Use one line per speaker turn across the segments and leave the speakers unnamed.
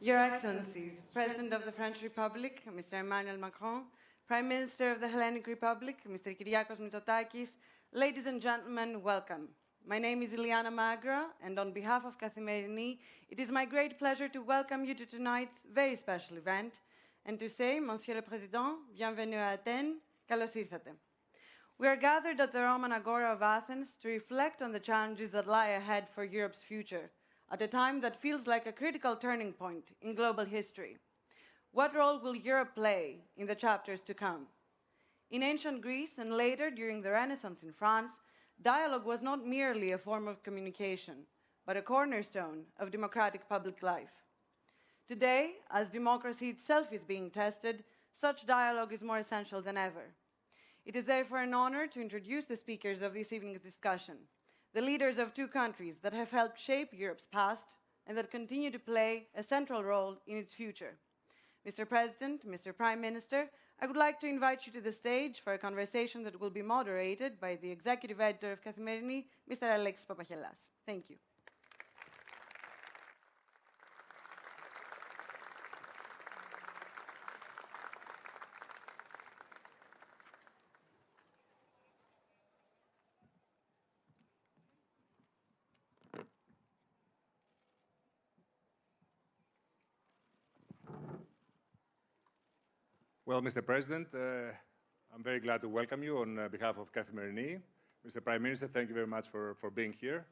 Your Excellencies, President of the French Republic, Mr. Emmanuel Macron, Prime Minister of the Hellenic Republic, Mr. Kyriakos Mitsotakis, ladies and gentlemen, welcome. My name is Iliana Magra, and on behalf of Kathimerini, it is my great pleasure to welcome you to tonight's very special event and to say, Monsieur le Président, bienvenue à Athènes, kalos ήρθατε. We are gathered at the Roman Agora of Athens to reflect on the challenges that lie ahead for Europe's future, at a time that feels like a critical turning point in global history. What role will Europe play in the chapters to come? In ancient Greece and later during the Renaissance in France, dialogue was not merely a form of communication, but a cornerstone of democratic public life. Today, as democracy itself is being tested, such dialogue is more essential than ever. It is therefore an honor to introduce the speakers of this evening's discussion, the leaders of two countries that have helped shape Europe's past and that continue to play a central role in its future. Mr. President, Mr. Prime Minister, I would like to invite you to the stage for a conversation that will be moderated by the Executive Editor of Kathimerini, Mr. Alexis Papahelas. Thank you.
Well, Mr. President, I'm very glad to welcome you on behalf of Kathimerini. Mr. Prime Minister, thank you very much for being here.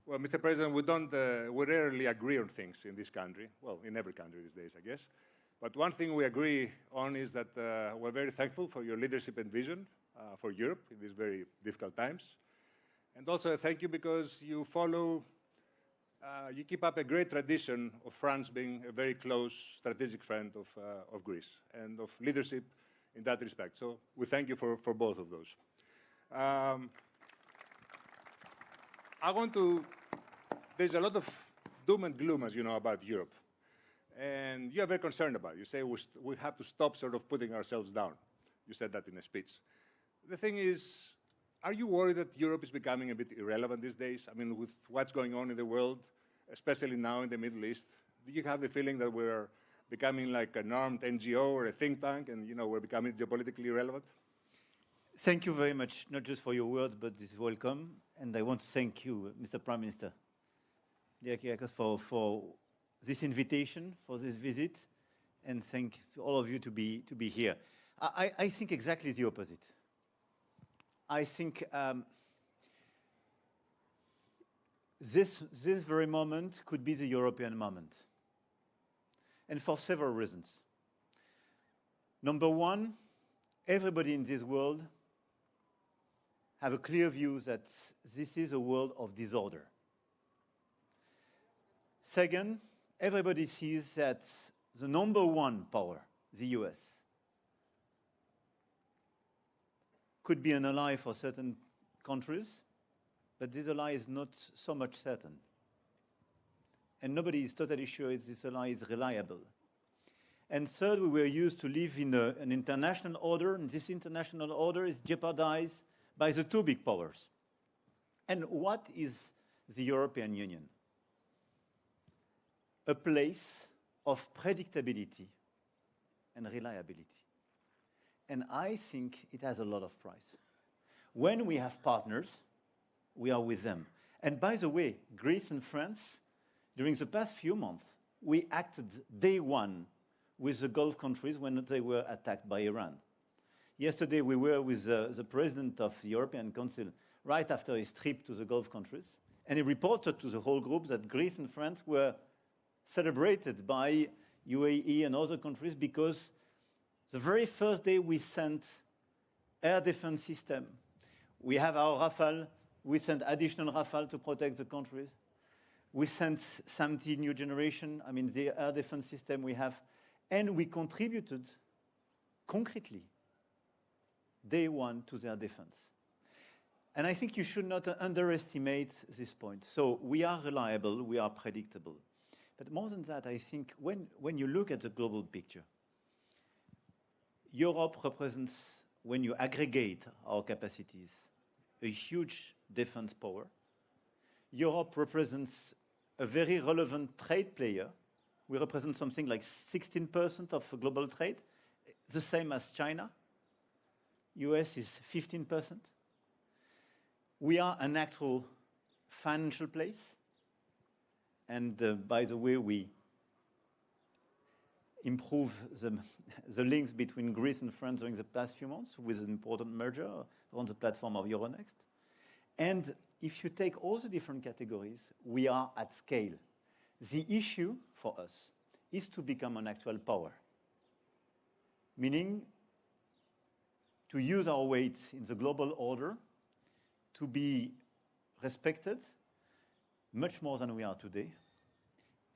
Well, Mr. President, we rarely agree on things in this country, well, in every country these days, I guess. But one thing we agree on is that we're very thankful for your leadership and vision for Europe in these very difficult times. And also thank you because you keep up a great tradition of France being a very close strategic friend of Greece and of leadership in that respect. So we thank you for both of those. There's a lot of doom and gloom, as you know, about Europe. And you are very concerned about it. You say we have to stop sort of putting ourselves down. You said that in a speech. The thing is, are you worried that Europe is becoming a bit irrelevant these days? I mean, with what's going on in the world, especially now in the Middle East, do you have the feeling that we're becoming like an armed NGO or a think tank and, you know, we're becoming geopolitically irrelevant?
Thank you very much, not just for your words, but this welcome. And I want to thank you, Mr. Prime Minister, dear Kyriakos, for this invitation, for this visit, and thank to all of you to be here. I think exactly the opposite. I think this very moment could be the European moment, and for several reasons. Number one, everybody in this world have a clear view that this is a world of disorder. Second, everybody sees that the number one power, the US, could be an ally for certain countries, but this ally is not so much certain. And nobody is totally sure if this ally is reliable. And third, we were used to live in an international order, and this international order is jeopardized by the two big powers. And what is the European Union? A place of predictability and reliability. And I think it has a lot of price. When we have partners, we are with them. And by the way, Greece and France, during the past few months, we acted day one with the Gulf countries when they were attacked by Iran. Yesterday, we were with the president of the European Council right after his trip to the Gulf countries, and he reported to the whole group that Greece and France were celebrated by UAE and other countries because the very first day we sent air defense system. We have our Rafale. We sent additional Rafale to protect the countries. We sent 70 new generation, the air defense system we have. And we contributed concretely, day one, to their defense. And I think you should not underestimate this point. So we are reliable, we are predictable. But more than that, I think when you look at the global picture, Europe represents, when you aggregate our capacities, a huge defense power. Europe represents a very relevant trade player We represent something like 16% of global trade, the same as China. US is 15%. We are an actual financial place. And by the way, we improve the links between Greece and France during the past few months with an important merger on the platform of Euronext. And if you take all the different categories, we are at scale. The issue for us is to become an actual power, meaning to use our weight in the global order to be respected much more than we are today,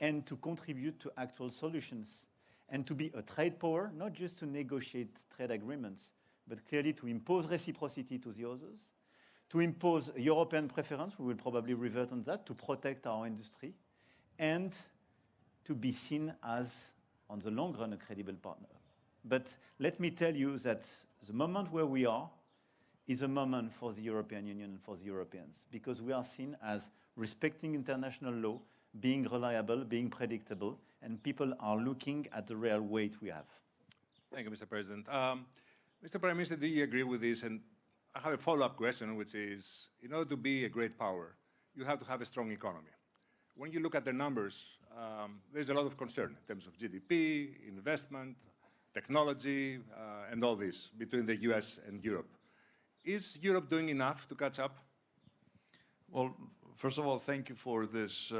and to contribute to actual solutions, and to be a trade power, not just to negotiate trade agreements, but clearly to impose reciprocity to the others, to impose European preference, we will probably revert on that, to protect our industry, and to be seen as, on the long run, a credible partner. But let me tell you that the moment where we are is a moment for the European Union and for the Europeans, because we are seen as respecting international law, being reliable, being predictable, and people are looking at the real weight we have.
Thank you, Mr. President. Mr. Prime Minister, do you agree with this? And I have a follow-up question, which is, in order to be a great power, you have to have a strong economy. When you look at the numbers, there's a lot of concern in terms of GDP, investment, technology, and all this between the US and Europe. Is Europe doing enough to catch up?
Well, first of all, thank you for this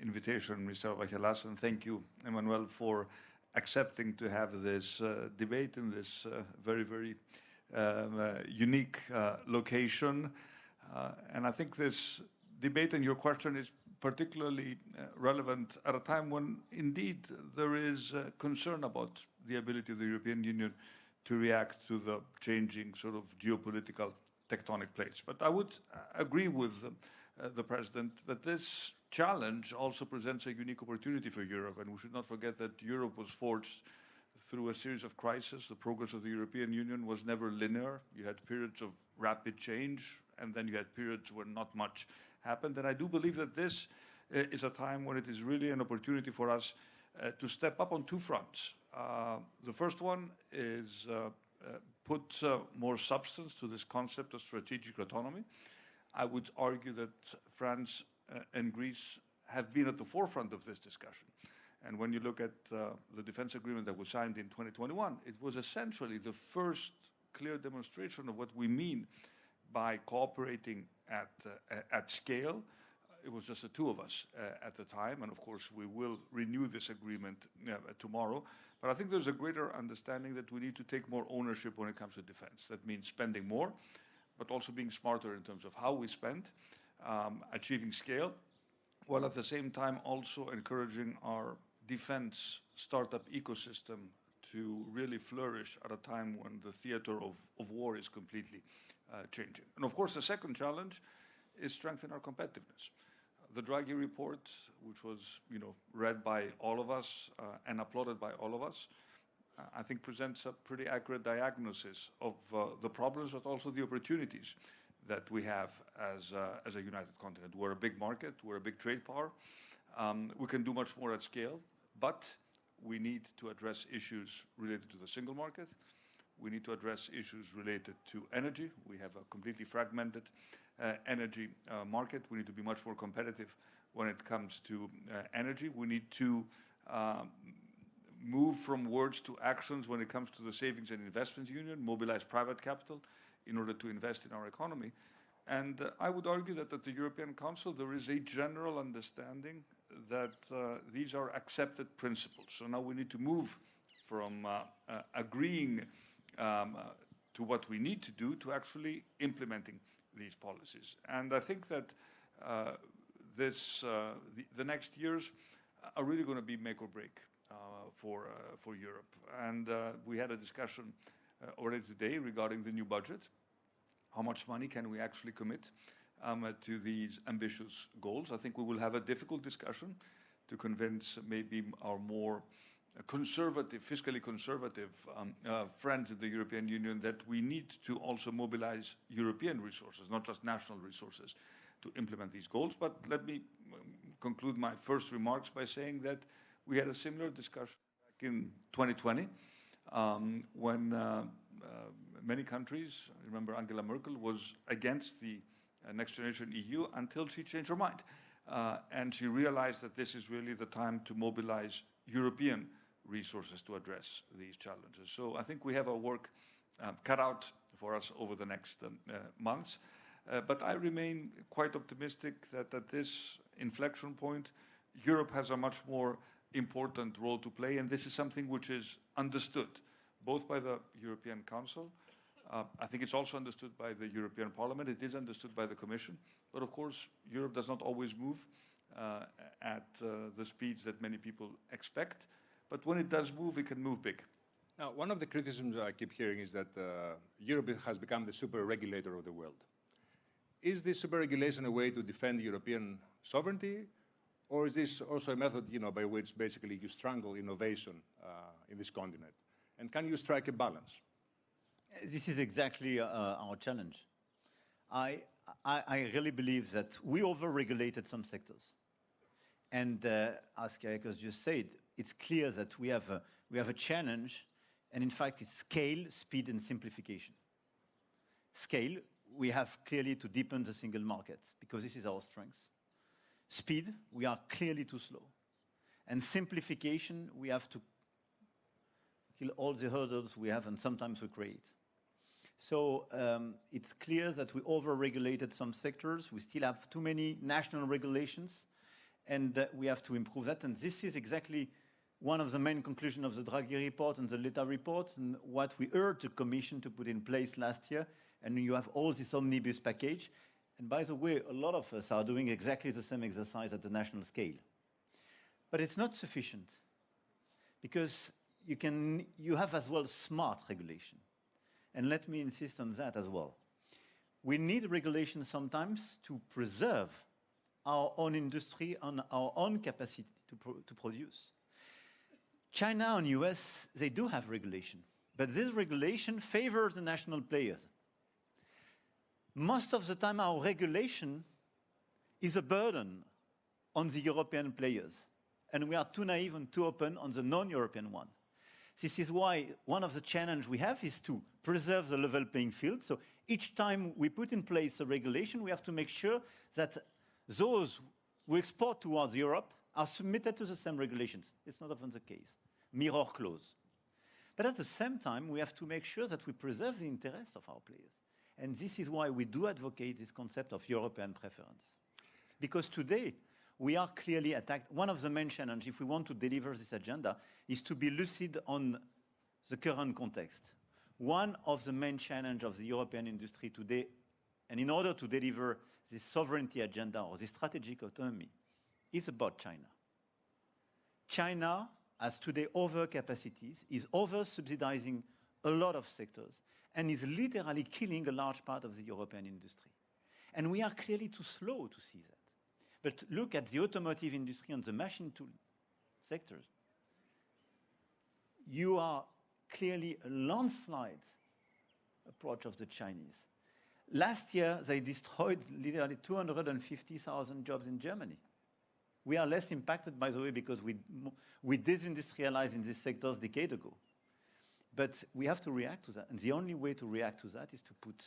invitation, Mr. Papahelas, and thank you, Emmanuel, for accepting to have this debate in this very, very unique location. And I think this debate and your question is particularly relevant at a time when, indeed, there is concern about the ability of the European Union to react to the changing sort of geopolitical tectonic plates. But I would agree with the President that this challenge also presents a unique opportunity for Europe, and we should not forget that Europe was forged through a series of crises. The progress of the European Union was never linear. You had periods of rapid change, and then you had periods where not much happened. And I do believe that this is a time when it is really an opportunity for us to step up on two fronts. The first one is put more substance to this concept of strategic autonomy. I would argue that France and Greece have been at the forefront of this discussion. And when you look at the defense agreement that was signed in 2021, it was essentially the first clear demonstration of what we mean by cooperating at scale. It was just the two of us at the time, and of course we will renew this agreement tomorrow. But I think there's a greater understanding that we need to take more ownership when it comes to defense. That means spending more, but also being smarter in terms of how we spend, achieving scale, while at the same time also encouraging our defense startup ecosystem to really flourish at a time when the theater of war is completely changing. And of course, the second challenge is strengthen our competitiveness. The Draghi report, which was read by all of us and applauded by all of us, I think presents a pretty accurate diagnosis of the problems, but also the opportunities that we have as a united continent. We're a big market, we're a big trade power. We can do much more at scale, but we need to address issues related to the single market. We need to address issues related to energy. We have a completely fragmented energy market. We need to be much more competitive when it comes to energy. We need to move from words to actions when it comes to the Savings and Investments Union, mobilize private capital in order to invest in our economy. And I would argue that at the European Council there is a general understanding that these are accepted principles. So now we need to move from agreeing to what we need to do to actually implementing these policies. And I think that the next years are really going to be make or break for Europe. And we had a discussion already today regarding the new budget. How much money can we actually commit to these ambitious goals? I think we will have a difficult discussion to convince maybe our more conservative, fiscally conservative friends in the European Union that we need to also mobilize European resources, not just national resources, to implement these goals. But let me conclude my first remarks by saying that We had a similar discussion back in 2020 when many countries, remember Angela Merkel, was against the next generation EU until she changed her mind. And she realized that this is really the time to mobilize European resources to address these challenges. So I think we have our work cut out for us over the next months. But I remain quite optimistic that at this inflection point, Europe has a much more important role to play, and this is something which is understood both by the European Council. I think it's also understood by the European Parliament. It is understood by the Commission. But of course, Europe does not always move at the speeds that many people expect. But when it does move, it can move big.
Now, one of the criticisms I keep hearing is that Europe has become the super regulator of the world. Is this super regulation a way to defend European sovereignty? Or is this also a method, by which basically you strangle innovation in this continent? And can you strike a balance?
This is exactly our challenge. I really believe that we over-regulated some sectors. And as Kyriakos just said, it's clear that we have a challenge, and in fact, it's scale, speed, and simplification. Scale, we have clearly to deepen the single market, because this is our strength. Speed, we are clearly too slow. And simplification, we have to kill all the hurdles we have, and sometimes we create. So it's clear that we over-regulated some sectors. We still have too many national regulations, and we have to improve that. And this is exactly one of the main conclusions of the Draghi report and the Letta report, and what we urged the Commission to put in place last year. And you have all this omnibus package. And by the way, a lot of us are doing exactly the same exercise at the national scale. But it's not sufficient, because you have as well smart regulation. And let me insist on that as well. We need regulation sometimes to preserve our own industry and our own capacity to produce. China and US, they do have regulation, but this regulation favors the national players. Most of the time, our regulation is a burden on the European players, and we are too naive and too open on the non-European one. This is why one of the challenges we have is to preserve the level playing field. So each time we put in place a regulation, we have to make sure that those who export towards Europe are submitted to the same regulations. It's not often the case. Mirror clause. But at the same time, we have to make sure that we preserve the interests of our players. And this is why we do advocate this concept of European preference. Because today, we are clearly attacked. One of the main challenges, if we want to deliver this agenda, is to be lucid on the current context. One of the main challenges of the European industry today, and in order to deliver this sovereignty agenda or this strategic autonomy, is about China. China has today overcapacities, is over-subsidizing a lot of sectors, and is literally killing a large part of the European industry. And we are clearly too slow to see that. But look at the automotive industry and the machine tool sectors. You are clearly a landslide approach of the Chinese. Last year, they destroyed literally 250,000 jobs in Germany. We are less impacted, by the way, because we disindustrialized in these sectors a decade ago. But we have to react to that. And the only way to react to that is to put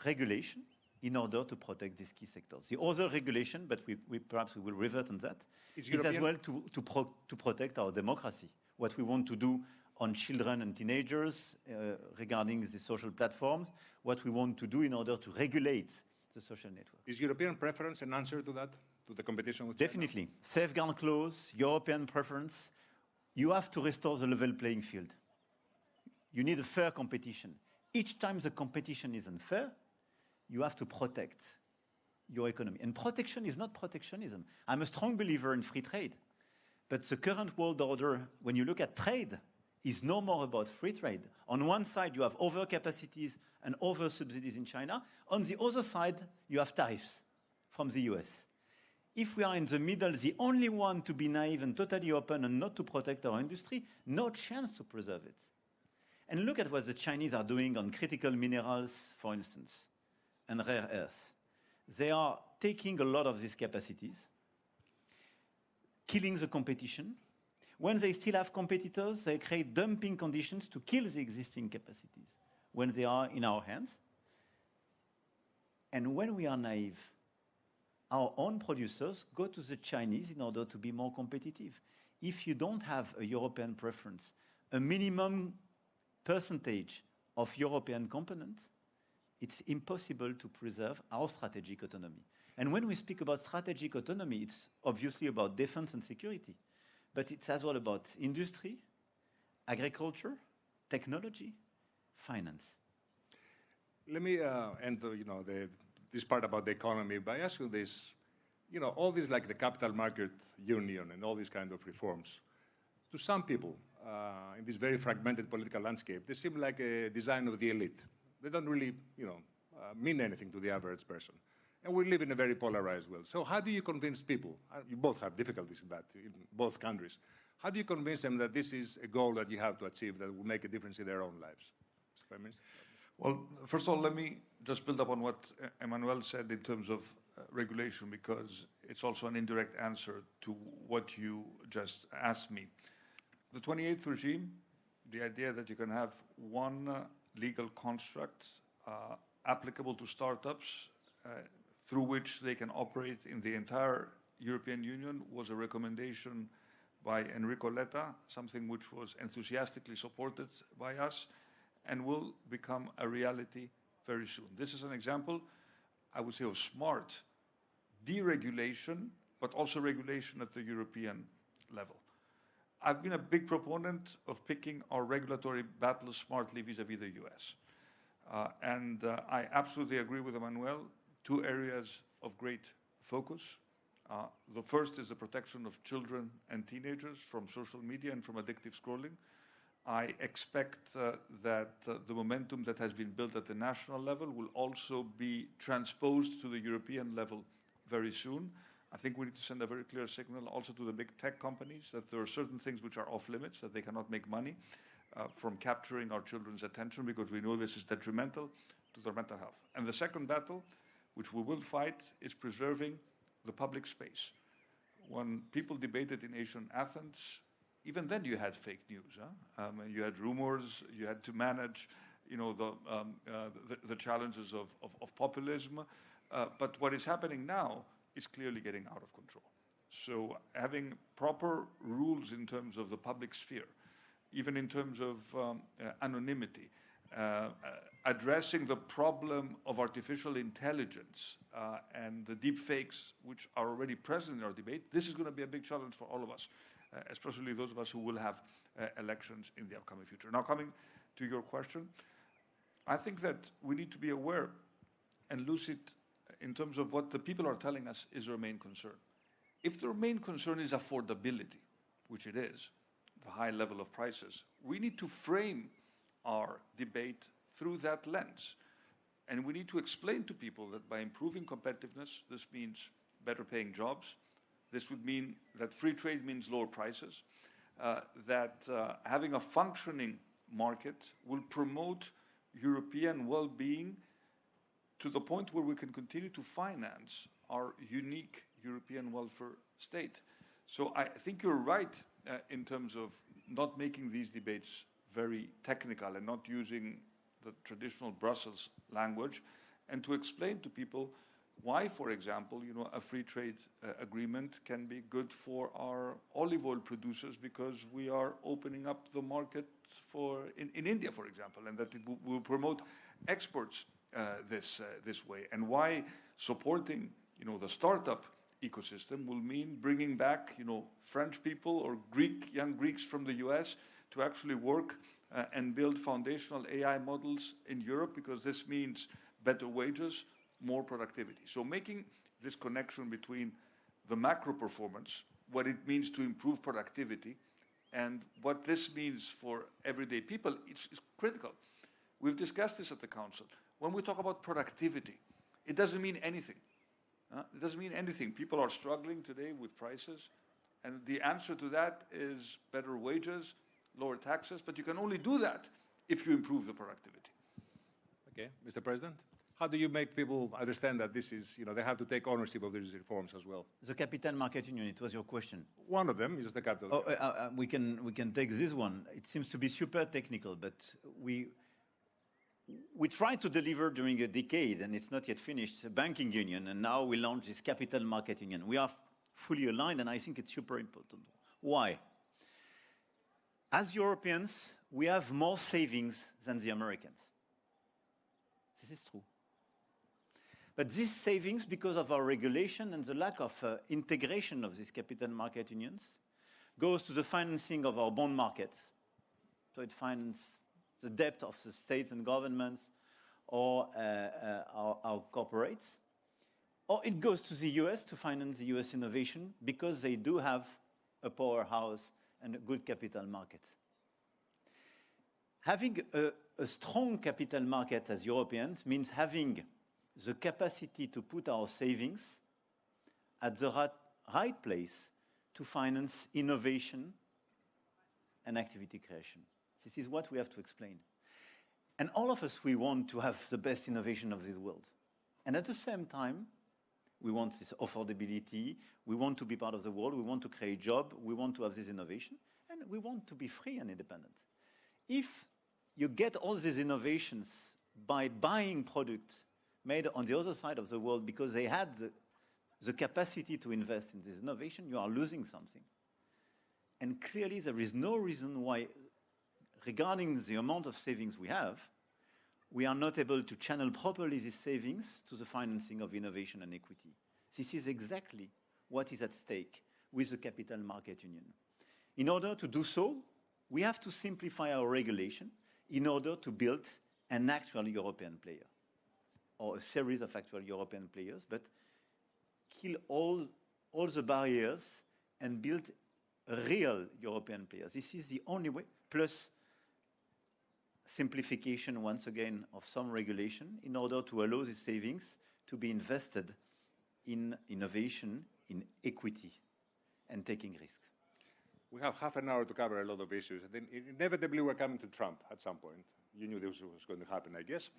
regulation in order to protect these key sectors. The other regulation, but perhaps we will revert on that, is as well to protect our democracy. What we want to do on children and teenagers regarding the social platforms, what we want to do in order to regulate the social network.
Is European preference an answer to that, to the competition with China?
Definitely. Safeguard clause, European preference. You have to restore the level playing field. You need a fair competition. Each time the competition is unfair, you have to protect your economy. And protection is not protectionism. I'm a strong believer in free trade. But the current world order, when you look at trade, is no more about free trade. On one side, you have overcapacities and over-subsidies in China. On the other side, you have tariffs from the US. If we are in the middle, the only one to be naive and totally open and not to protect our industry, no chance to preserve it. And look at what the Chinese are doing on critical minerals, for instance, and rare earths. They are taking a lot of these capacities. killing the competition. When they still have competitors, they create dumping conditions to kill the existing capacities when they are in our hands. And when we are naive, our own producers go to the Chinese in order to be more competitive. If you don't have a European preference, a minimum percentage of European components, it's impossible to preserve our strategic autonomy. And when we speak about strategic autonomy, it's obviously about defense and security, but it's as well about industry, agriculture, technology, finance.
Let me end this part about the economy by asking this. All these, like the capital market union and all these kind of reforms, to some people in this very fragmented political landscape, they seem like a design of the elite. They don't really, mean anything to the average person. And we live in a very polarized world. So how do you convince people? You both have difficulties in that, in both countries. How do you convince them that this is a goal that you have to achieve that will make a difference in their own lives? Mr. Prime Minister?
Well, first of all, let me just build up on what Emmanuel said in terms of regulation, because it's also an indirect answer to what you just asked me. The 28th regime, the idea that you can have one legal construct applicable to startups through which they can operate in the entire European Union was a recommendation by Enrico Letta, something which was enthusiastically supported by us and will become a reality very soon. This is an example, I would say, of smart deregulation, but also regulation at the European level. I've been a big proponent of picking our regulatory battles smartly vis-à-vis the US. And I absolutely agree with Emmanuel, two areas of great focus. The first is the protection of children and teenagers from social media and from addictive scrolling. I expect that the momentum that has been built at the national level will also be transposed to the European level very soon. I think we need to send a very clear signal also to the big tech companies that there are certain things which are off limits, that they cannot make money from capturing our children's attention, because we know this is detrimental to their mental health. And the second battle, which we will fight, is preserving the public space. When people debated in Asian Athens, even then you had fake news. You had rumors, you had to manage the challenges of populism. But what is happening now is clearly getting out of control. So having proper rules in terms of the public sphere, even in terms of anonymity, addressing the problem of artificial intelligence and the deep fakes which are already present in our debate, this is going to be a big challenge for all of us, especially those of us who will have elections in the upcoming future. Now, coming to your question, I think that we need to be aware and lucid in terms of what the people are telling us is their main concern. If their main concern is affordability, which it is, the high level of prices, we need to frame our debate through that lens. And we need to explain to people that by improving competitiveness, this means better paying jobs. This would mean that free trade means lower prices, that having a functioning market will promote European well-being to the point where we can continue to finance our unique European welfare state. So I think you're right in terms of not making these debates very technical and not using the traditional Brussels language, and to explain to people why, for example, a free trade agreement can be good for our olive oil producers, because we are opening up the market in India, for example, and that it will promote exports this way, and why supporting the startup ecosystem will mean bringing back French people or young Greeks from the US to actually work and build foundational AI models in Europe, because this means better wages, more productivity. So making this connection between the macro performance, what it means to improve productivity, and what this means for everyday people, it's critical. We've discussed this at the Council. When we talk about productivity, it doesn't mean anything. It doesn't mean anything. People are struggling today with prices, and the answer to that is better wages, lower taxes, but you can only do that if you improve the productivity.
Okay, Mr. President? How do you make people understand that this is, they have to take ownership of these reforms as well?
The capital market union, it was your question.
One of them is the capital.
We can take this one. It seems to be super technical, but we tried to deliver during a decade, and it's not yet finished, a banking union, and now we launch this capital market union. We are fully aligned, and I think it's super important. Why? As Europeans, we have more savings than the Americans. This is true. But these savings, because of our regulation and the lack of integration of these capital market unions, goes to the financing of our bond market. So it finances the debt of the states and governments or our corporates. Or it goes to the US to finance the US innovation because they do have a powerhouse and a good capital market. Having a strong capital market as Europeans means having the capacity to put our savings at the right place to finance innovation and activity creation. This is what we have to explain. And all of us, we want to have the best innovation of this world. And at the same time, we want this affordability, we want to be part of the world, we want to create jobs, we want to have this innovation, and we want to be free and independent. If you get all these innovations by buying products made on the other side of the world because they had the capacity to invest in this innovation, you are losing something. And clearly there is no reason why, regarding the amount of savings we have, we are not able to channel properly these savings to the financing of innovation and equity. This is exactly what is at stake with the Capital Market Union. In order to do so, we have to simplify our regulation in order to build an actual European player, or a series of actual European players, but kill all the barriers and build a real European player. This is the only way, plus simplification, once again, of some regulation in order to allow these savings to be invested in innovation, in equity, and taking risks.
We have half an hour to cover a lot of issues. And then inevitably, we're coming to Trump at some point. You knew this was going to happen, I guess.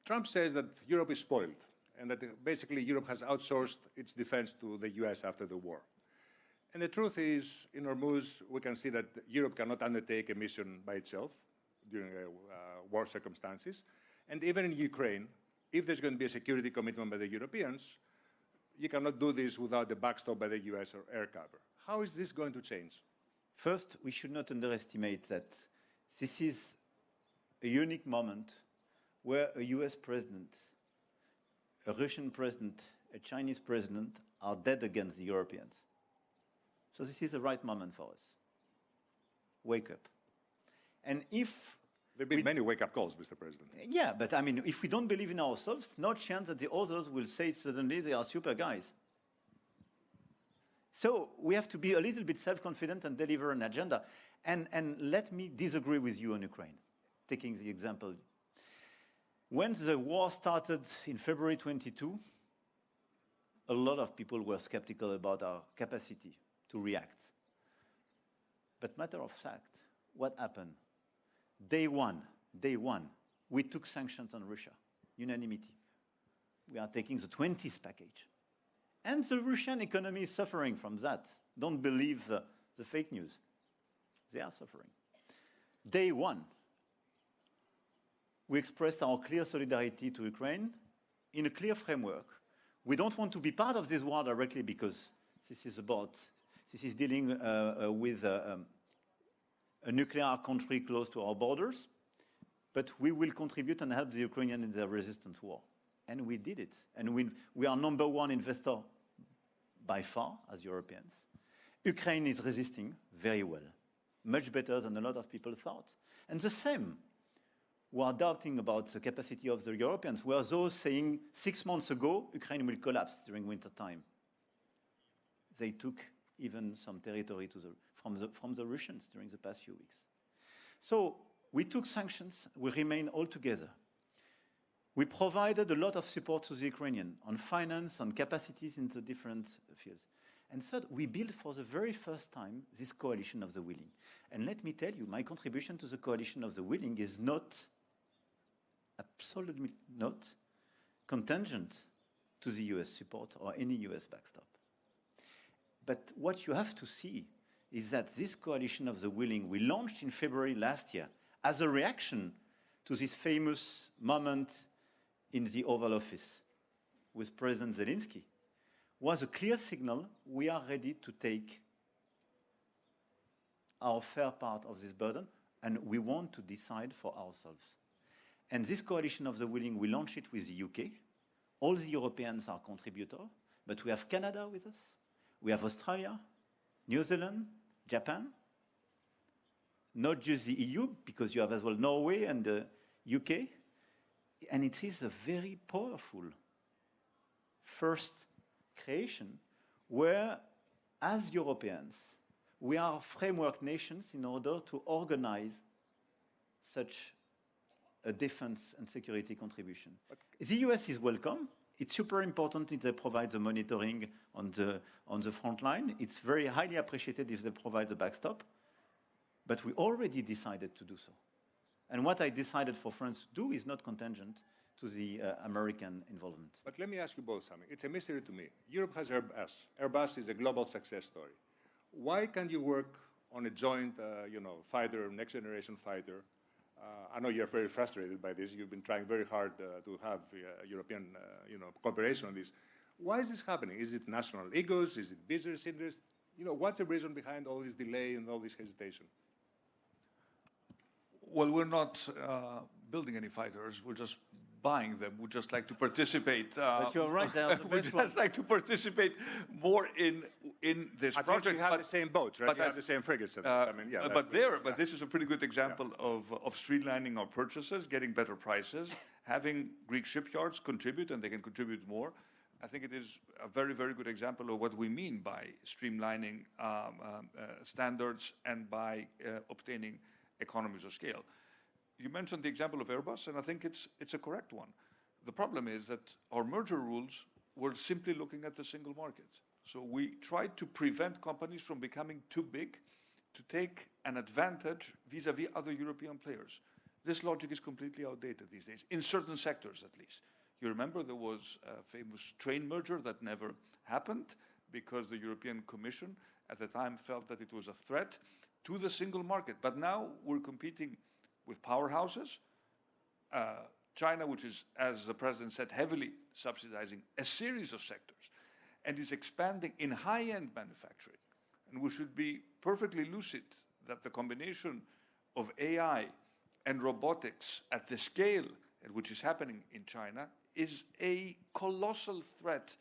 Trump says that Europe is spoiled and that basically Europe has outsourced its defense to the US after the war. And the truth is, in Hormuz, we can see that Europe cannot undertake a mission by itself during war circumstances. And even in Ukraine, if there's going to be a security commitment by the Europeans, you cannot do this without the backstop by the US or air cover. How is this going to change?
First, we should not underestimate that this is a unique moment where a US president, a Russian president, a Chinese president are dead against the Europeans. So this is the right moment for us. Wake up. And if...
There have been many wake-up calls, Mr. President.
Yeah, but I mean, if we don't believe in ourselves, no chance that the others will say suddenly they are super guys. So we have to be a little bit self-confident and deliver an agenda. And let me disagree with you on Ukraine, taking the example. When the war started in February 22, a lot of people were skeptical about our capacity to react. But matter of fact, what happened? Day one, we took sanctions on Russia, unanimity. We are taking the 20th package. And the Russian economy is suffering from that. Don't believe the fake news. They are suffering. Day one, we expressed our clear solidarity to Ukraine in a clear framework. We don't want to be part of this war directly because this is dealing with a nuclear country close to our borders, but we will contribute and help the Ukrainians in their resistance war. And we did it. And we are number one investor by far as Europeans. Ukraine is resisting very well, much better than a lot of people thought. And the same, we are doubting about the capacity of the Europeans, were those saying 6 months ago, Ukraine will collapse during winter time. They took even some territory from the Russians during the past few weeks. So we took sanctions, we remain all together. We provided a lot of support to the Ukrainian on finance, on capacities in the different fields. And third, we built for the very first time this coalition of the willing. And let me tell you, my contribution to the coalition of the willing is not absolutely not contingent to the US support or any US backstop. But what you have to see is that this coalition of the willing we launched in February last year as a reaction to this famous moment in the Oval Office with President Zelensky was a clear signal we are ready to take our fair part of this burden and we want to decide for ourselves. And this coalition of the willing, we launched it with the UK. All the Europeans are contributors, but we have Canada with us. We have Australia, New Zealand, Japan. Not just the EU, because you have as well Norway and the UK. And it is a very powerful first creation where, as Europeans, we are framework nations in order to organize such a defense and security contribution. The US is welcome. It's super important if they provide the monitoring on the front line. It's very highly appreciated if they provide the backstop. But we already decided to do so. And what I decided for France to do is not contingent to the American involvement.
But let me ask you both something. It's a mystery to me. Europe has Airbus. Airbus is a global success story. Why can't you work on a joint, fighter, next generation fighter? I know you're very frustrated by this. You've been trying very hard to have European, cooperation on this. Why is this happening? Is it national egos? Is it business interest? What's the reason behind all this delay and all this hesitation?
Well, we're not building any fighters. We're just buying them. We just like to participate.
But you're right.
We just like to participate more in this
At
project.
least you have the same boats, right? You have the same frigates.
But this is a pretty good example of streamlining our purchases, getting better prices, having Greek shipyards contribute, and they can contribute more. I think it is a very, very good example of what we mean by streamlining standards and by obtaining economies of scale. You mentioned the example of Airbus, and I think it's a correct one. The problem is that our merger rules were simply looking at the single market. So we tried to prevent companies from becoming too big to take an advantage vis-à-vis other European players. This logic is completely outdated these days, in certain sectors at least. You remember there was a famous train merger that never happened because the European Commission at the time felt that it was a threat to the single market. But now we're competing with powerhouses, China, which is, as the president said, heavily subsidizing a series of sectors, and is expanding in high-end manufacturing. And we should be perfectly lucid that the combination of AI and robotics at the scale at which is happening in China is a colossal threat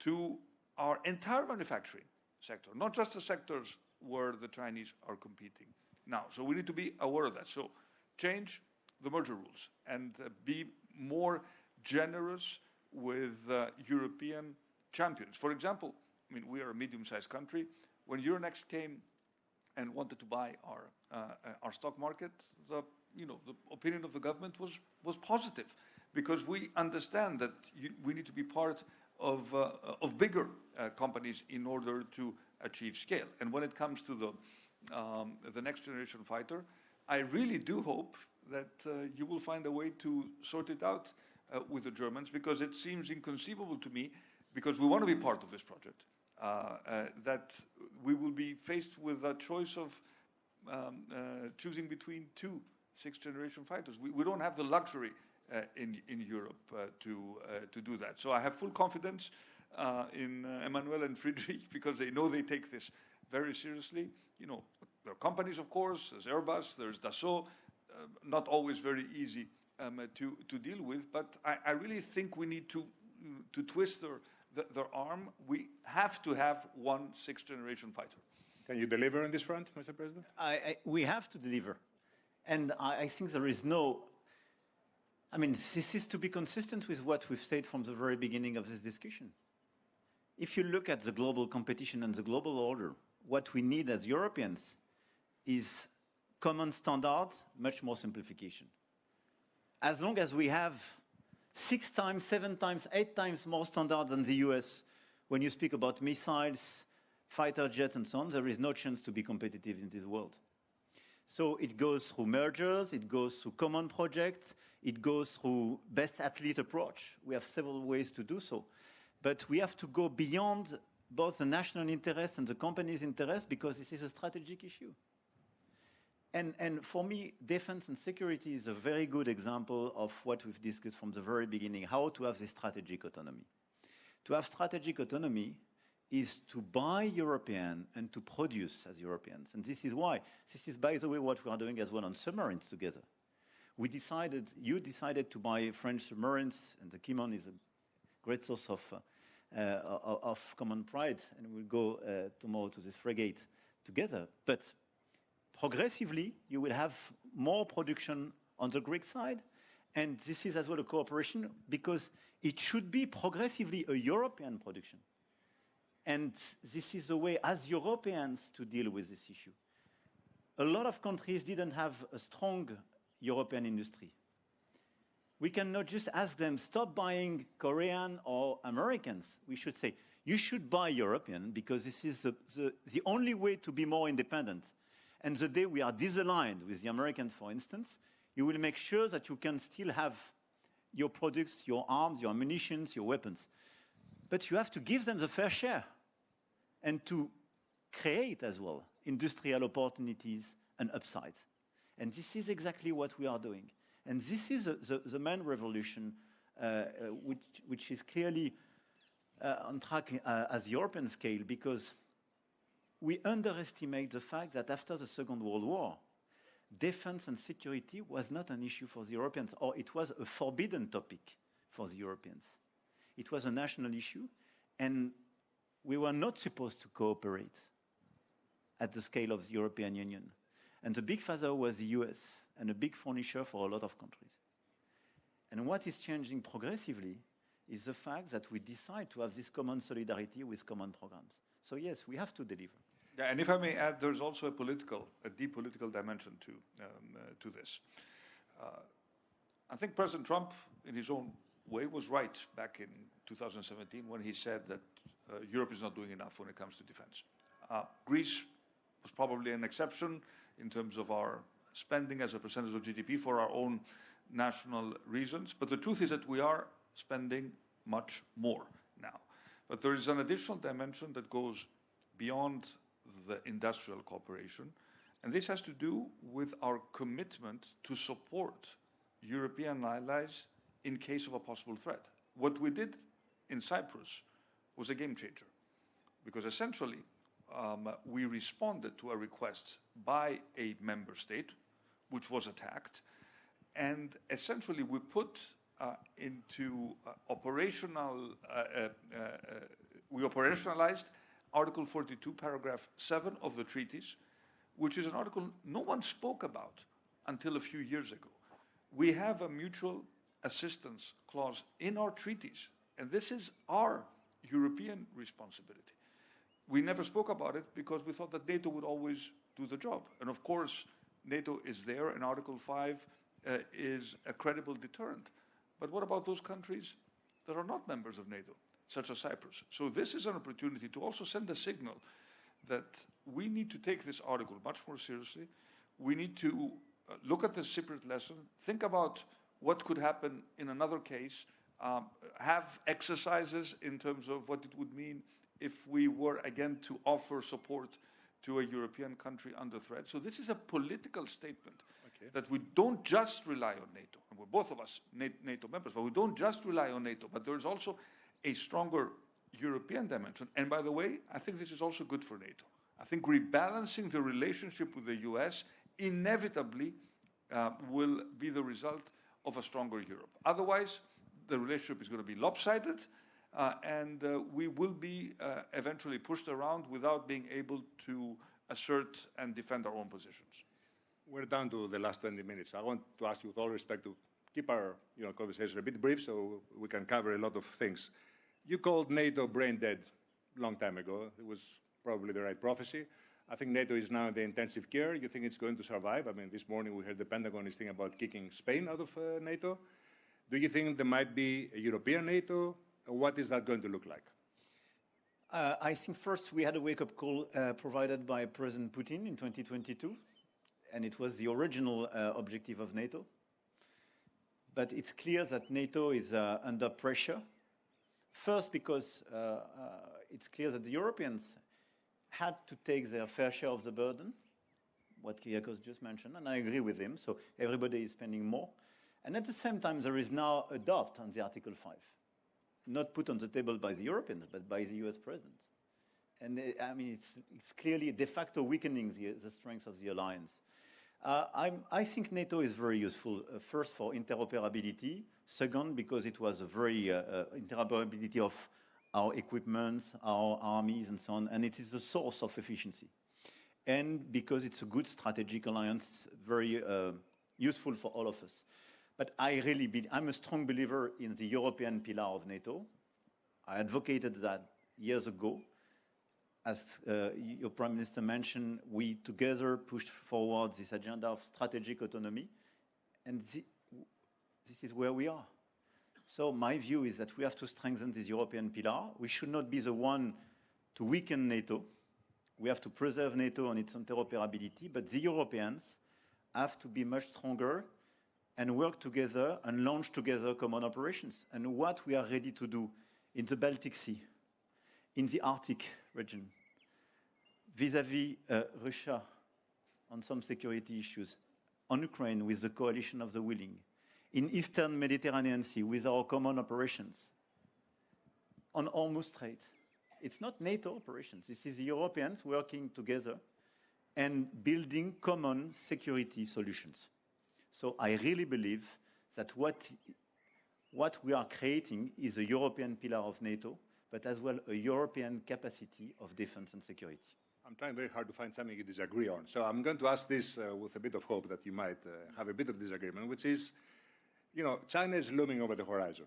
to our entire manufacturing sector, not just the sectors where the Chinese are competing now. So we need to be aware of that. So change the merger rules and be more generous with European champions. For example, I mean, we are a medium-sized country. When Euronext came and wanted to buy our stock market, the opinion of the government was positive, because we understand that we need to be part of bigger companies in order to achieve scale. And when it comes to the next generation fighter, I really do hope that you will find a way to sort it out with the Germans, because it seems inconceivable to me, because we want to be part of this project, that we will be faced with a choice of choosing between two sixth-generation fighters. We don't have the luxury in Europe to do that. So I have full confidence in Emmanuel and Friedrich, because they know they take this very seriously. There are companies, of course, there's Airbus, there's Dassault, not always very easy to deal with, but I really think we need to twist their arm. We have to have one sixth-generation fighter.
Can you deliver on this front, Mr. President?
We have to deliver. And I think there is this is to be consistent with what we've said from the very beginning of this discussion. If you look at the global competition and the global order, what we need as Europeans is common standards, much more simplification. As long as we have 6 times, 7 times, 8 times more standards than the US, when you speak about missiles, fighter jets, and so on, there is no chance to be competitive in this world. So it goes through mergers, it goes through common projects, it goes through best athlete approach. We have several ways to do so. But we have to go beyond both the national interest and the company's interest because this is a strategic issue. And for me, defense and security is a very good example of what we've discussed from the very beginning, how to have this strategic autonomy. To have strategic autonomy is to buy European and to produce as Europeans. And this is why, this is, by the way, what we are doing as well on submarines together. You decided to buy French submarines, and the Kimon is a great source of common pride, and we'll go tomorrow to this frigate together. But progressively, you will have more production on the Greek side, and this is as well a cooperation because it should be progressively a European production. And this is the way, as Europeans, to deal with this issue. A lot of countries didn't have a strong European industry. We cannot just ask them, stop buying Korean or Americans. We should say, you should buy European because this is the only way to be more independent. And the day we are disaligned with the Americans, for instance, you will make sure that you can still have your products, your arms, your munitions, your weapons. But you have to give them the fair share and to create as well industrial opportunities and upsides. And this is exactly what we are doing. And this is the main revolution, which is clearly on track as European scale, because we underestimate the fact that after the Second World War, defense and security was not an issue for the Europeans, or it was a forbidden topic for the Europeans. It was a national issue, and we were not supposed to cooperate at the scale of the European Union. And the big father was the US, and a big furnisher for a lot of countries. And what is changing progressively is the fact that we decide to have this common solidarity with common programs. So yes, we have to deliver.
Yeah, and if I may add, there's also a deep political dimension to this. I think President Trump, in his own way, was right back in 2017 when he said that Europe is not doing enough when it comes to defense. Greece was probably an exception in terms of our spending as a percentage of GDP for our own national reasons. But the truth is that we are spending much more now. But there is an additional dimension that goes beyond the industrial cooperation, and this has to do with our commitment to support European allies in case of a possible threat. What we did in Cyprus was a game changer, because essentially we responded to a request by a member state, which was attacked, and essentially we put we operationalized Article 42, paragraph 7 of the treaties, which is an article no one spoke about until a few years ago. We have a mutual assistance clause in our treaties, and this is our European responsibility. We never spoke about it because we thought that NATO would always do the job. And of course, NATO is there, and Article 5 is a credible deterrent. But what about those countries that are not members of NATO, such as Cyprus? So this is an opportunity to also send a signal that we need to take this article much more seriously. We need to look at the Cypriot lesson, think about what could happen in another case, have exercises in terms of what it would mean if we were again to offer support to a European country under threat. So this is a political statement that we don't just rely on NATO, and we're both of us NATO members, but we don't just rely on NATO, but there's also a stronger European dimension. And by the way, I think this is also good for NATO. I think rebalancing the relationship with the US inevitably will be the result of a stronger Europe. Otherwise, the relationship is going to be lopsided, and we will be eventually pushed around without being able to assert and defend our own positions.
We're down to the last 20 minutes. I want to ask you, with all respect, to keep our conversation a bit brief so we can cover a lot of things. You called NATO brain dead a long time ago. It was probably the right prophecy. I think NATO is now in the intensive care. You think it's going to survive? I mean, this morning we heard the Pentagon is thinking about kicking Spain out of NATO. Do you think there might be a European NATO? What is that going to look like?
I think first we had a wake-up call provided by President Putin in 2022. and it was the original objective of NATO. But it's clear that NATO is under pressure. First, because it's clear that the Europeans had to take their fair share of the burden, what Kyriakos just mentioned, and I agree with him. So everybody is spending more. And at the same time, there is now a doubt on the Article 5, not put on the table by the Europeans, but by the US president. And I mean, it's clearly de facto weakening the strength of the alliance. I think NATO is very useful, first for interoperability, second because it was a very interoperability of our equipment, our armies and so on, and it is a source of efficiency. And because it's a good strategic alliance, very useful for all of us. But I'm a strong believer in the European pillar of NATO. I advocated that years ago. As your Prime Minister mentioned, we together pushed forward this agenda of strategic autonomy, and this is where we are. So my view is that we have to strengthen this European pillar. We should not be the one to weaken NATO. We have to preserve NATO and its interoperability, but the Europeans have to be much stronger and work together and launch together common operations. And what we are ready to do in the Baltic Sea, in the Arctic region, vis-à-vis Russia on some security issues, on Ukraine with the coalition of the willing, in Eastern Mediterranean Sea with our common operations, on Hormuz Strait. It's not NATO operations. This is the Europeans working together and building common security solutions. So I really believe that what we are creating is a European pillar of NATO, but as well a European capacity of defense and security.
I'm trying very hard to find something you disagree on. So I'm going to ask this with a bit of hope that you might have a bit of disagreement, which is, China is looming over the horizon.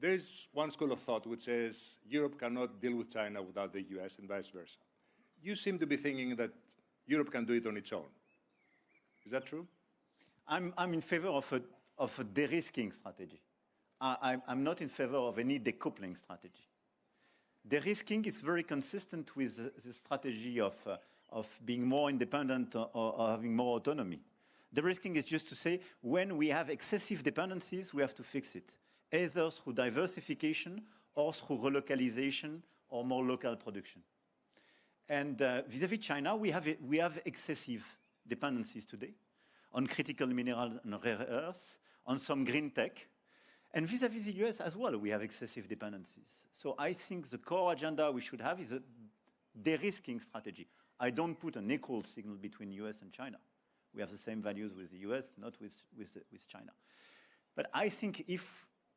There is one school of thought which says Europe cannot deal with China without the US and vice versa. You seem to be thinking that Europe can do it on its own. Is that true?
I'm in favor of a de-risking strategy. I'm not in favor of any decoupling strategy. De-risking is very consistent with the strategy of being more independent or having more autonomy. De-risking is just to say when we have excessive dependencies, we have to fix it, either through diversification or through relocalization or more local production. And vis-à-vis China, we have excessive dependencies today on critical minerals and rare earths, on some green tech. And vis-à-vis the US as well, we have excessive dependencies. So I think the core agenda we should have is a de-risking strategy. I don't put an equal signal between US and China. We have the same values with the US, not with China. But I think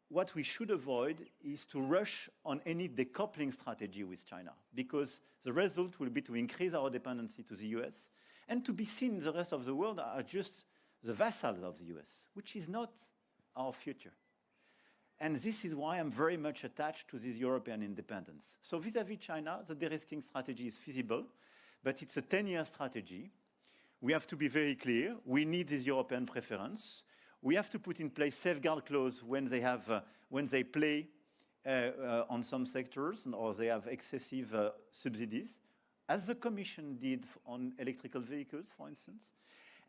what we should avoid is to rush on any decoupling strategy with China, because the result will be to increase our dependency to the US and to be seen the rest of the world are just the vassals of the US, which is not our future. And this is why I'm very much attached to this European independence. So vis-à-vis China, the de-risking strategy is feasible, but it's a 10-year strategy. We have to be very clear. We need this European preference. We have to put in place safeguard clause when they play on some sectors or they have excessive subsidies, as the Commission did on electrical vehicles, for instance.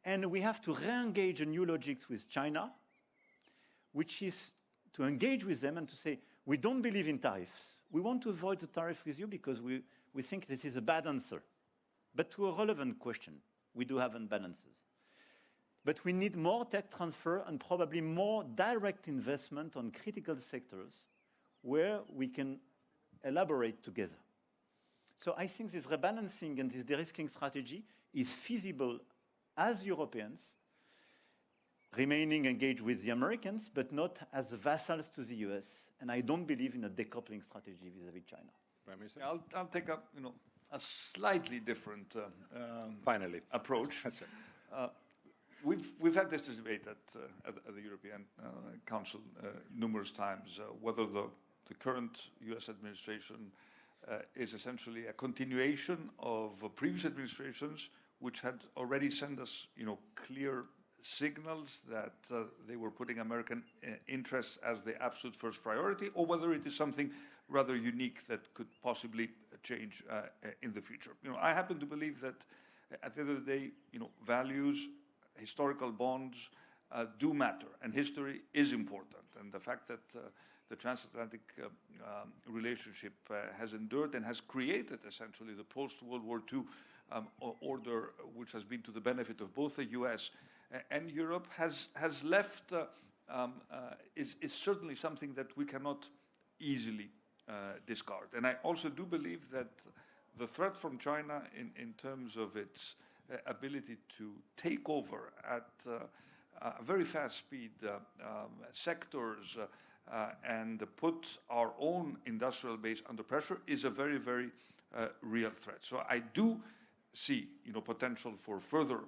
And we have to re-engage a new logic with China, which is to engage with them and to say, we don't believe in tariffs. We want to avoid the tariff with you because we think this is a bad answer. But to a relevant question, we do have imbalances. But we need more tech transfer and probably more direct investment on critical sectors where we can elaborate together. So I think this rebalancing and this de-risking strategy is feasible as Europeans, remaining engaged with the Americans, but not as vassals to the US. And I don't believe in a decoupling strategy vis-à-vis China.
Prime Minister?
I'll take a slightly different
Finally.
approach. We've had this debate at the European Council numerous times, whether the current US administration is essentially a continuation of previous administrations which had already sent us, clear signals that they were putting American interests as the absolute first priority, or whether it is something rather unique that could possibly change in the future. I happen to believe that At the end of the day, values, historical bonds do matter, and history is important. And the fact that the transatlantic relationship has endured and has created essentially the post-World War II order, which has been to the benefit of both the US and Europe, has left, is certainly something that we cannot easily discard. And I also do believe that the threat from China in terms of its ability to take over at a very fast speed sectors and put our own industrial base under pressure is a very, very real threat. So I do see, potential for further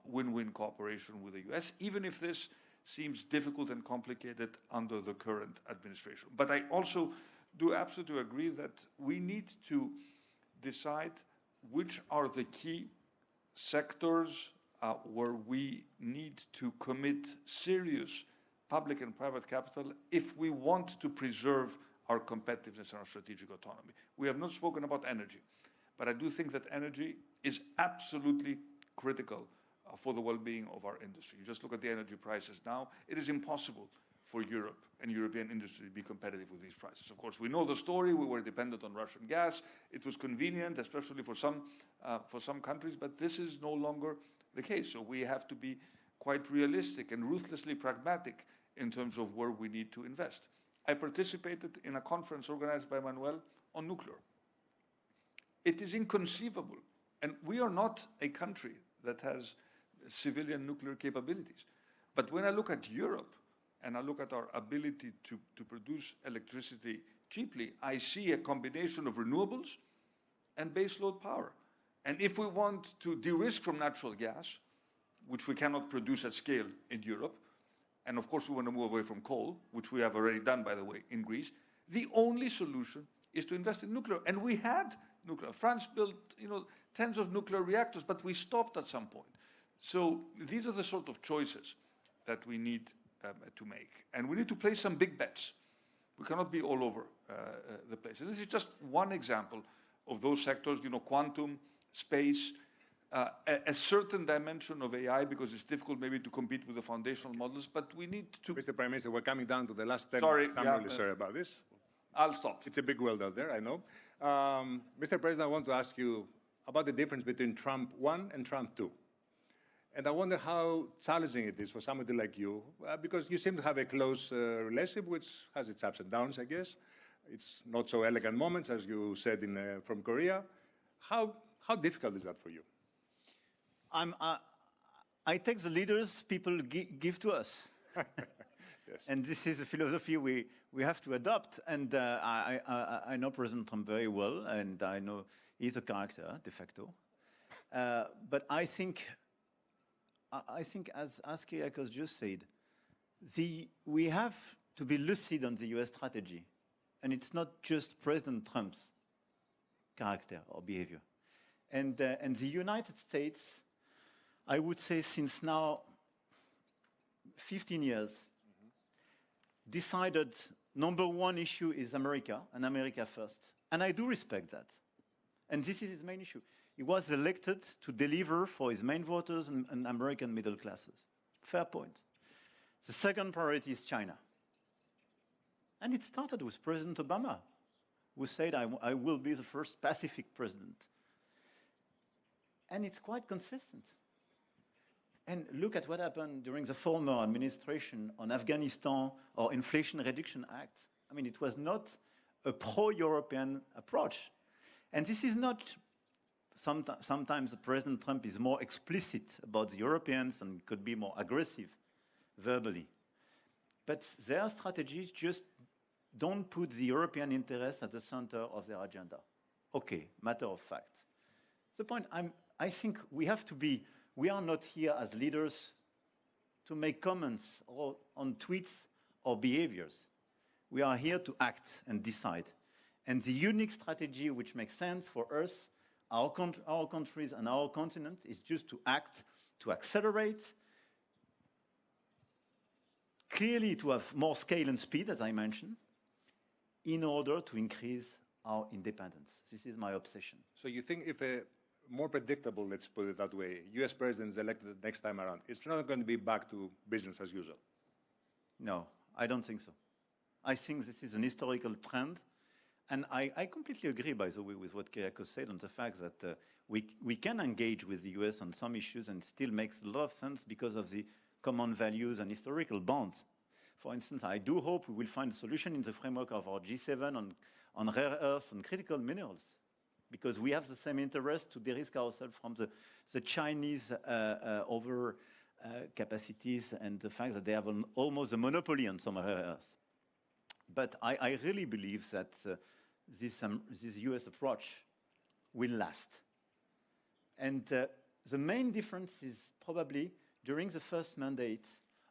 win-win cooperation with the US, even if this seems difficult and complicated under the current administration. But I also do absolutely agree that we need to decide which are the key sectors where we need to commit serious public and private capital if we want to preserve our competitiveness and our strategic autonomy. We have not spoken about energy, but I do think that energy is absolutely critical for the well-being of our industry. You just look at the energy prices now. It is impossible for Europe and European industry to be competitive with these prices. Of course, we know the story. We were dependent on Russian gas. It was convenient, especially for some countries, but this is no longer the case. So we have to be quite realistic and ruthlessly pragmatic in terms of where we need to invest. I participated in a conference organized by Emmanuel on nuclear. It is inconceivable, and we are not a country that has civilian nuclear capabilities. But when I look at Europe, and I look at our ability to produce electricity cheaply, I see a combination of renewables and baseload power. And if we want to de-risk from natural gas, which we cannot produce at scale in Europe, and of course we want to move away from coal, which we have already done, by the way, in Greece, the only solution is to invest in nuclear. And we had nuclear. France built, tens of nuclear reactors, but we stopped at some point. So these are the sort of choices that we need to make. And we need to place some big bets. We cannot be all over the place. And this is just one example of those sectors, quantum, space, a certain dimension of AI, because it's difficult maybe to compete with the foundational models, but we need to...
Mr. Prime Minister, we're coming down to the last 10
Sorry,
minutes. I'm really sorry about this.
I'll stop.
It's a big world out there, I know. Mr. President, I want to ask you about the difference between Trump 1 and Trump 2. And I wonder how challenging it is for somebody like you, because you seem to have a close relationship, which has its ups and downs, I guess. It's not so elegant moments, as you said from Korea. How difficult is that for you?
I take the leaders people give to us.
Yes.
And this is a philosophy we have to adopt. And I know President Trump very well, and I know he's a character, de facto. But I think as Kyriakos just said, we have to be lucid on the US strategy. And it's not just President Trump's character or behavior. And the United States, I would say since now 15 years, decided number one issue is America, and America first. And I do respect that. And this is his main issue. He was elected to deliver for his main voters and American middle classes. Fair point. The second priority is China. And it started with President Obama, who said, I will be the first Pacific president. And it's quite consistent. And look at what happened during the former administration on Afghanistan or Inflation Reduction Act. I mean, it was not a pro-European approach. And this is not, sometimes President Trump is more explicit about the Europeans and could be more aggressive verbally. But their strategies just don't put the European interest at the center of their agenda. Okay, matter of fact. The point, I think we have to be, we are not here as leaders to make comments on tweets or behaviors. We are here to act and decide. And the unique strategy which makes sense for us, our countries and our continent is just to act, to accelerate, clearly to have more scale and speed, as I mentioned, in order to increase our independence. This is my obsession.
So you think if a more predictable, let's put it that way, US president is elected next time around, it's not going to be back to business as usual.
No, I don't think so. I think this is an historical trend. And I completely agree, by the way, with what Kyriakos said on the fact that we can engage with the US on some issues and still makes a lot of sense because of the common values and historical bonds. For instance, I do hope we will find a solution in the framework of our G7 on rare earths and critical minerals, because we have the same interest to de-risk ourselves from the Chinese over capacities and the fact that they have almost a monopoly on some rare earths. But I really believe that this US approach will last. And the main difference is probably during the first mandate,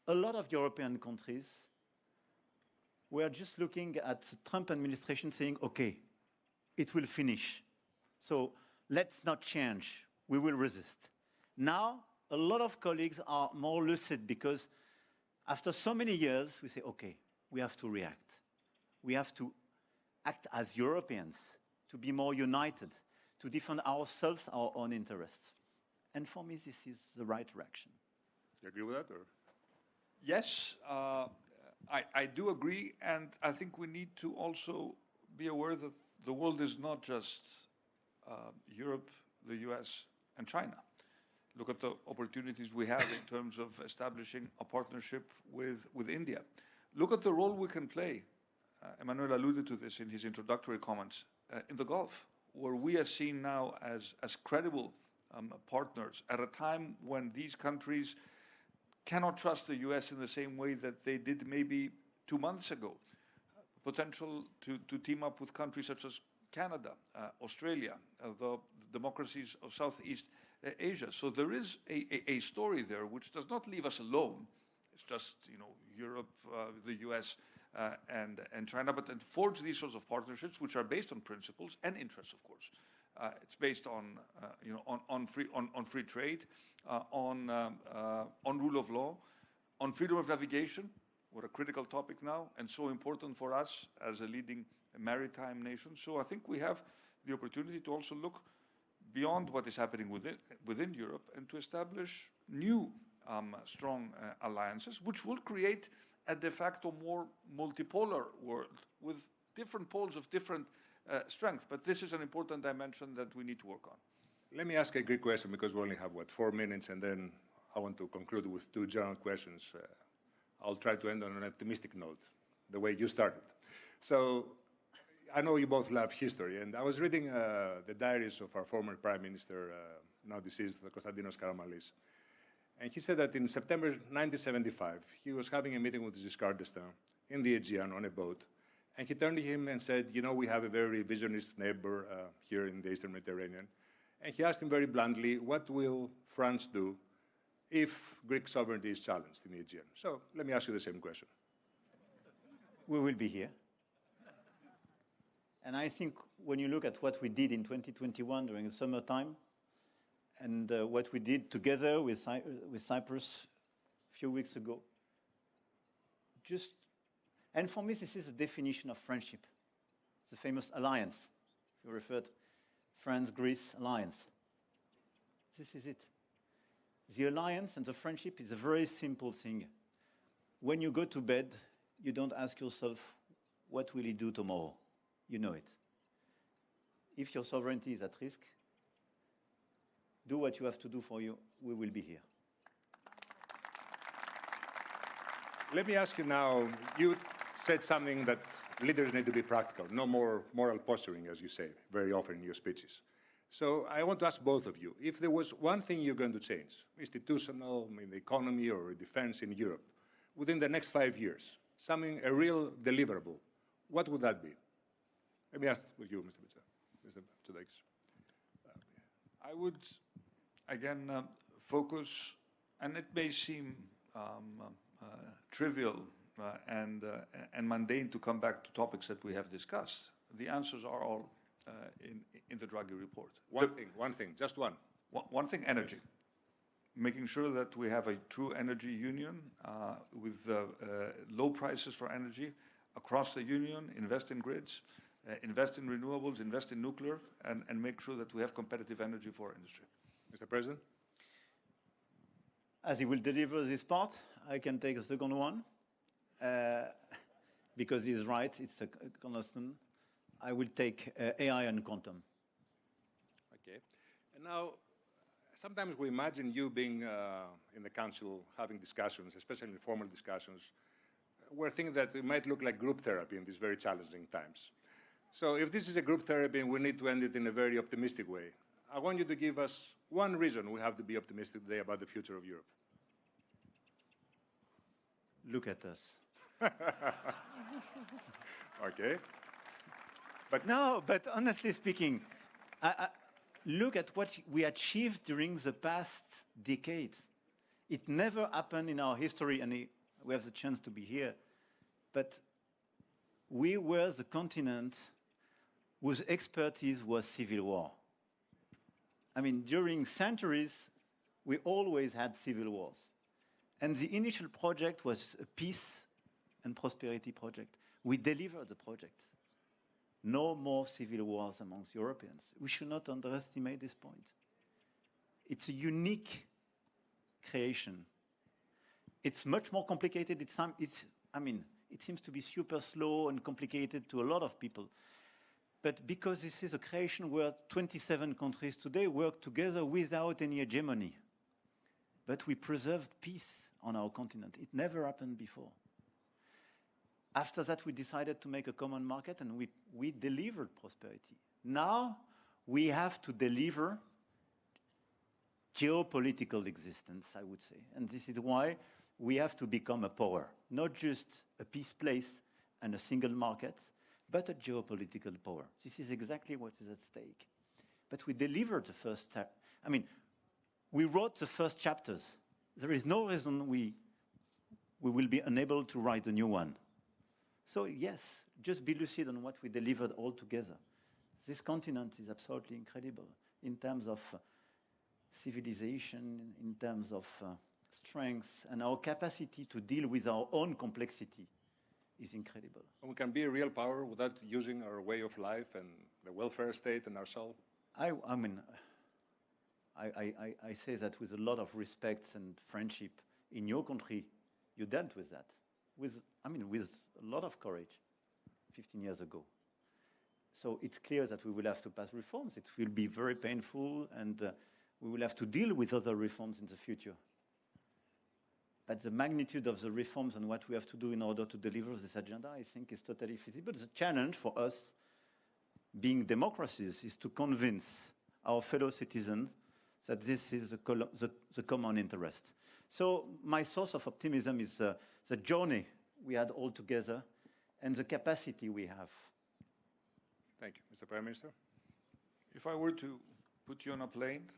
a lot of European countries were just looking at the Trump administration saying, okay, it will finish. So let's not change, we will resist. Now, a lot of colleagues are more lucid because after so many years, we say, okay, we have to react. We have to act as Europeans, to be more united, to defend ourselves, our own interests. And for me, this is the right direction.
You agree with that? Or?
Yes, I do agree, and I think we need to also be aware that the world is not just Europe, the US, and China. Look at the opportunities we have in terms of establishing a partnership with India. Look at the role we can play. Emmanuel alluded to this in his introductory comments, in the Gulf, where we are seen now as credible partners at a time when these countries cannot trust the US in the same way that they did maybe 2 months ago. Potential to team up with countries such as Canada, Australia, the democracies of Southeast Asia. So there is a story there which does not leave us alone. It's just, Europe, the US, and China, but then forge these sorts of partnerships which are based on principles and interests, of course. It's based on free trade, on rule of law, on freedom of navigation. What a critical topic now, and so important for us as a leading maritime nation. So I think we have the opportunity to also look beyond what is happening within Europe and to establish new strong alliances, which will create a de facto more multipolar world with different poles of different strength. But this is an important dimension that we need to work on.
Let me ask a Greek question because we only have, 4 minutes, and then I want to conclude with 2 general questions. I'll try to end on an optimistic note, the way you started. So I know you both love history, and I was reading the diaries of our former Prime Minister, now deceased, Konstantinos Karamanlis. And he said that in September 1975, he was having a meeting with Giscard d'Estaing in the Aegean on a boat. And he turned to him and said, we have a very visionist neighbor here in the Eastern Mediterranean. And he asked him very bluntly, what will France do if Greek sovereignty is challenged in the Aegean? So let me ask you the same question.
We will be here. And I think when you look at what we did in 2021 during the summertime, and what we did together with Cyprus a few weeks ago, and for me, this is a definition of friendship. The famous alliance. You referred France-Greece alliance. This is it. The alliance and the friendship is a very simple thing. When you go to bed, you don't ask yourself, what will he do tomorrow? You know it. If your sovereignty is at risk, do what you have to do for you. We will be here.
Let me ask you now, you said something that leaders need to be practical, no more moral posturing, as you say very often in your speeches. So I want to ask both of you, if there was one thing you're going to change, institutional, the economy or defense in Europe, within the next 5 years, a real deliverable, what would that be? Let me ask with you, Mr. Mitsotakis.
I would, again, focus, and it may seem trivial and mundane to come back to topics that we have discussed. The answers are all in the Draghi report.
One thing, just one.
One thing, energy. Making sure that we have a true energy union with low prices for energy across the union, invest in grids, invest in renewables, invest in nuclear, and make sure that we have competitive energy for our industry.
Mr. President?
As he will deliver this part, I can take the second one. Because he's right, it's a constant. I will take AI and quantum.
Okay. And now, sometimes we imagine you being in the council having discussions, especially informal discussions. We're thinking that it might look like group therapy in these very challenging times. So if this is a group therapy and we need to end it in a very optimistic way, I want you to give us one reason we have to be optimistic today about the future of Europe.
Look at us.
Okay.
But honestly speaking, look at what we achieved during the past decade. It never happened in our history, and we have the chance to be here. But we were the continent whose expertise was civil war. I mean, during centuries, we always had civil wars. And the initial project was a peace and prosperity project. We delivered the project. No more civil wars amongst Europeans. We should not underestimate this point. It's a unique creation. It's much more complicated. It seems to be super slow and complicated to a lot of people. But because this is a creation where 27 countries today work together without any hegemony. But we preserved peace on our continent. It never happened before. After that, we decided to make a common market, and we delivered prosperity. Now, we have to deliver geopolitical existence, I would say. And this is why we have to become a power, not just a peace place and a single market, but a geopolitical power. This is exactly what is at stake. But we delivered the first step. We wrote the first chapters. There is no reason we will be unable to write a new one. So yes, just be lucid on what we delivered all together. This continent is absolutely incredible in terms of civilization, in terms of strength, and our capacity to deal with our own complexity is incredible.
And we can be a real power without using our way of life and the welfare state and ourselves.
I say that with a lot of respect and friendship. In your country, you dealt with that. With a lot of courage 15 years ago. So it's clear that we will have to pass reforms. It will be very painful, and we will have to deal with other reforms in the future. But the magnitude of the reforms and what we have to do in order to deliver this agenda, I think, is totally feasible. The challenge for us, being democracies, is to convince our fellow citizens that this is the common interest. So my source of optimism is the journey we had all together and the capacity we have.
Thank you. Mr. Prime Minister?
If I were to put you on a plane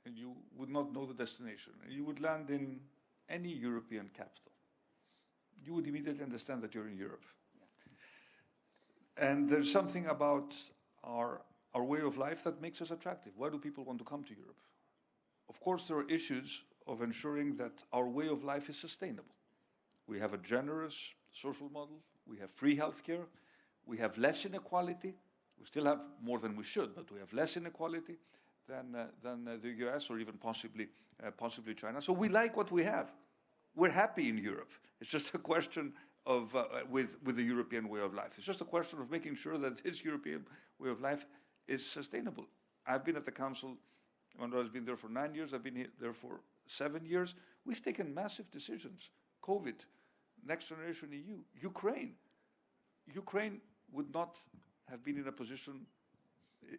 and you would not know the destination, and you would land in any European capital, you would immediately understand that you're in Europe. Yeah. And there's something about our way of life that makes us attractive. Why do people want to come to Europe? Of course, there are issues of ensuring that our way of life is sustainable. We have a generous social model. We have free healthcare. We have less inequality. We still have more than we should, but we have less inequality than the US or even possibly China. So we like what we have. We're happy in Europe. It's just a question of with the European way of life. It's just a question of making sure that this European way of life is sustainable. I've been at the Council. Emmanuel has been there for 9 years. I've been there for 7 years. We've taken massive decisions. COVID, Next Generation EU, Ukraine. Ukraine would not have been in a position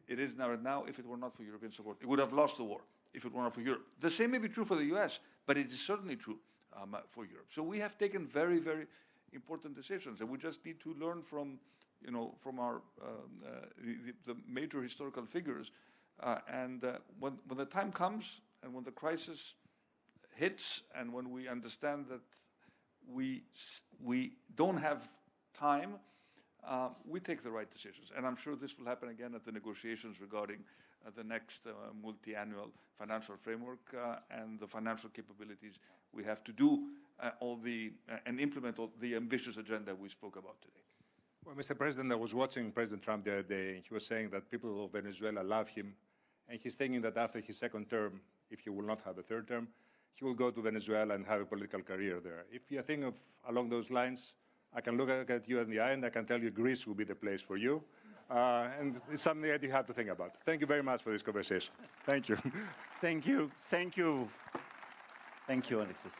it is now if it were not for European support. It would have lost the war if it were not for Europe. The same may be true for the US, but it is certainly true for Europe. So we have taken very, very important decisions, and we just need to learn from our the major historical figures. When the time comes, and when the crisis hits, and when we understand that we don't have time, we take the right decisions. And I'm sure this will happen again at the negotiations regarding the next multi-annual financial framework and the financial capabilities we have to do and implement all the ambitious agenda we spoke about today.
Well, Mr. President, I was watching President Trump the other day, and he was saying that people of Venezuela love him, and he's thinking that after his second term, if he will not have a third term, he will go to Venezuela and have a political career there. If you're thinking of along those lines, I can look at you in the eye and I can tell you Greece will be the place for you. And it's something that you have to think about. Thank you very much for this conversation. Thank you.
Thank you. Thank you. Thank you, Alexis.